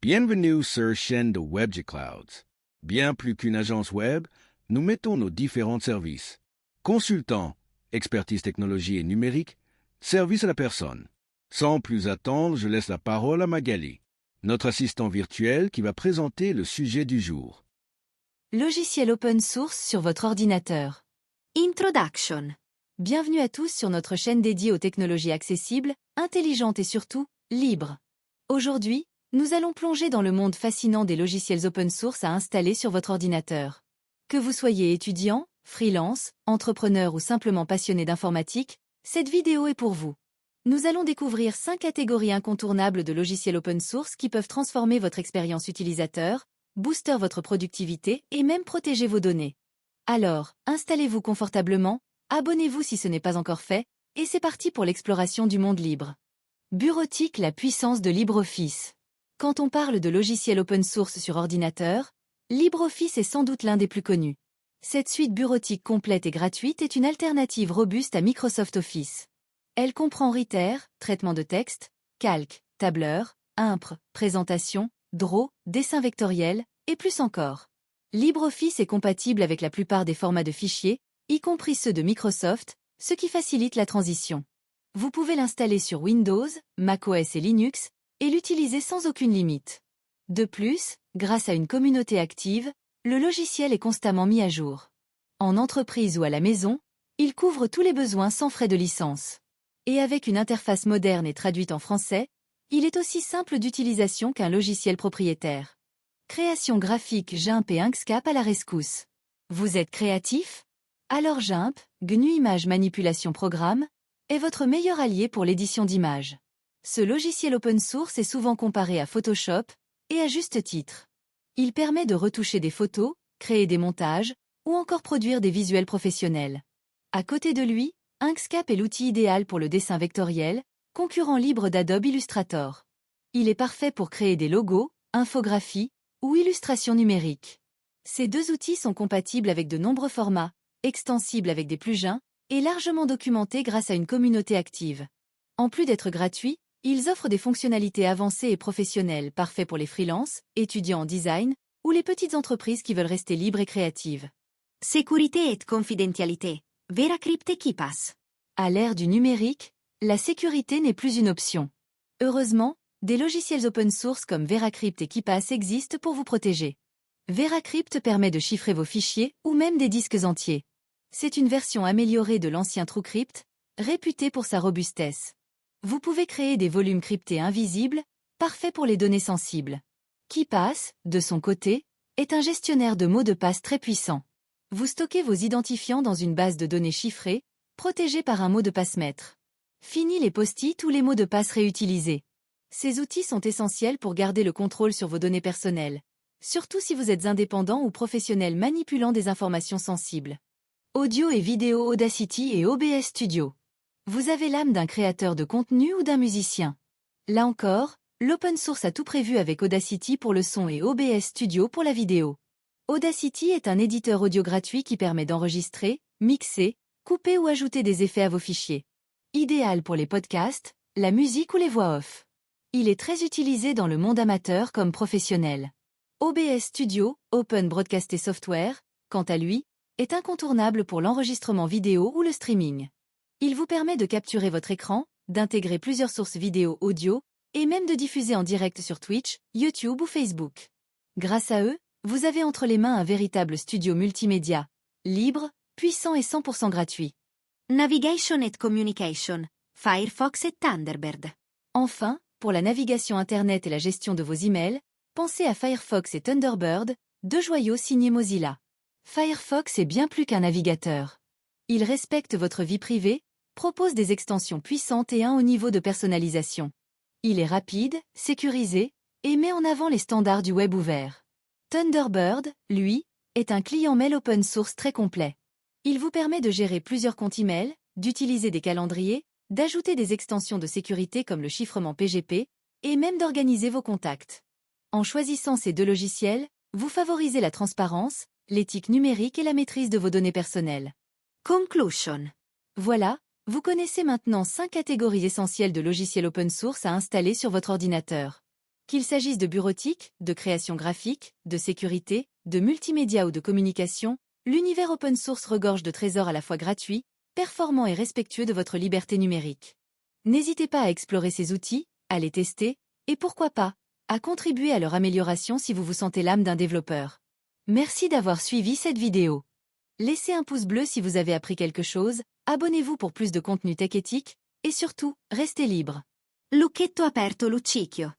Bienvenue sur chaîne de WebG Clouds. Bien plus qu'une agence web, nous mettons nos différents services. Consultant, expertise technologie et numérique, service à la personne. Sans plus attendre, je laisse la parole à Magali, notre assistant virtuel qui va présenter le sujet du jour. Logiciel open source sur votre ordinateur. Introduction. Bienvenue à tous sur notre chaîne dédiée aux technologies accessibles, intelligentes et surtout, libres. Aujourd'hui, nous allons plonger dans le monde fascinant des logiciels open source à installer sur votre ordinateur. Que vous soyez étudiant, freelance, entrepreneur ou simplement passionné d'informatique, cette vidéo est pour vous. Nous allons découvrir 5 catégories incontournables de logiciels open source qui peuvent transformer votre expérience utilisateur, booster votre productivité et même protéger vos données. Alors, installez-vous confortablement, abonnez-vous si ce n'est pas encore fait, et c'est parti pour l'exploration du monde libre. Bureautique, la puissance de LibreOffice. Quand on parle de logiciels open source sur ordinateur, LibreOffice est sans doute l'un des plus connus. Cette suite bureautique complète et gratuite est une alternative robuste à Microsoft Office. Elle comprend Writer, traitement de texte, calque, tableur, impr, présentation, draw, dessin vectoriel, et plus encore. LibreOffice est compatible avec la plupart des formats de fichiers, y compris ceux de Microsoft, ce qui facilite la transition. Vous pouvez l'installer sur Windows, macOS et Linux, et l'utiliser sans aucune limite. De plus, grâce à une communauté active, le logiciel est constamment mis à jour. En entreprise ou à la maison, il couvre tous les besoins sans frais de licence. Et avec une interface moderne et traduite en français, il est aussi simple d'utilisation qu'un logiciel propriétaire. Création graphique GIMP et Inkscape à la rescousse. Vous êtes créatif? Alors GIMP, GNU Image Manipulation Programme, est votre meilleur allié pour l'édition d'images. Ce logiciel open source est souvent comparé à Photoshop, et à juste titre. Il permet de retoucher des photos, créer des montages, ou encore produire des visuels professionnels. À côté de lui, Inkscape est l'outil idéal pour le dessin vectoriel, concurrent libre d'Adobe Illustrator. Il est parfait pour créer des logos, infographies, ou illustrations numériques. Ces deux outils sont compatibles avec de nombreux formats, extensibles avec des plugins, et largement documentés grâce à une communauté active. En plus d'être gratuits, ils offrent des fonctionnalités avancées et professionnelles parfaits pour les freelances, étudiants en design, ou les petites entreprises qui veulent rester libres et créatives. Sécurité et confidentialité. VeraCrypt et KeePass. À l'ère du numérique, la sécurité n'est plus une option. Heureusement, des logiciels open source comme VeraCrypt et KeePass existent pour vous protéger. VeraCrypt permet de chiffrer vos fichiers ou même des disques entiers. C'est une version améliorée de l'ancien TrueCrypt, réputé pour sa robustesse. Vous pouvez créer des volumes cryptés invisibles, parfaits pour les données sensibles. KeePass, de son côté, est un gestionnaire de mots de passe très puissant. Vous stockez vos identifiants dans une base de données chiffrée, protégée par un mot de passe maître. Fini les post-it ou les mots de passe réutilisés. Ces outils sont essentiels pour garder le contrôle sur vos données personnelles, surtout si vous êtes indépendant ou professionnel manipulant des informations sensibles. Audio et vidéo Audacity et OBS Studio. Vous avez l'âme d'un créateur de contenu ou d'un musicien. Là encore, l'open source a tout prévu avec Audacity pour le son et OBS Studio pour la vidéo. Audacity est un éditeur audio gratuit qui permet d'enregistrer, mixer, couper ou ajouter des effets à vos fichiers. Idéal pour les podcasts, la musique ou les voix off. Il est très utilisé dans le monde amateur comme professionnel. OBS Studio, Open Broadcasting Software, quant à lui, est incontournable pour l'enregistrement vidéo ou le streaming. Il vous permet de capturer votre écran, d'intégrer plusieurs sources vidéo audio, et même de diffuser en direct sur Twitch, YouTube ou Facebook. Grâce à eux, vous avez entre les mains un véritable studio multimédia, libre, puissant et 100% gratuit. Navigation et Communication. Firefox et Thunderbird. Enfin, pour la navigation Internet et la gestion de vos emails, pensez à Firefox et Thunderbird, deux joyaux signés Mozilla. Firefox est bien plus qu'un navigateur. Il respecte votre vie privée, propose des extensions puissantes et un haut niveau de personnalisation. Il est rapide, sécurisé, et met en avant les standards du web ouvert. Thunderbird, lui, est un client mail open source très complet. Il vous permet de gérer plusieurs comptes email, d'utiliser des calendriers, d'ajouter des extensions de sécurité comme le chiffrement PGP, et même d'organiser vos contacts. En choisissant ces deux logiciels, vous favorisez la transparence, l'éthique numérique et la maîtrise de vos données personnelles. Conclusion. Voilà, vous connaissez maintenant 5 catégories essentielles de logiciels open source à installer sur votre ordinateur. Qu'il s'agisse de bureautique, de création graphique, de sécurité, de multimédia ou de communication, l'univers open source regorge de trésors à la fois gratuits, performants et respectueux de votre liberté numérique. N'hésitez pas à explorer ces outils, à les tester, et pourquoi pas, à contribuer à leur amélioration si vous vous sentez l'âme d'un développeur. Merci d'avoir suivi cette vidéo. Laissez un pouce bleu si vous avez appris quelque chose, abonnez-vous pour plus de contenu tech éthique, et surtout, restez libre. Lucchetto aperto luccichio.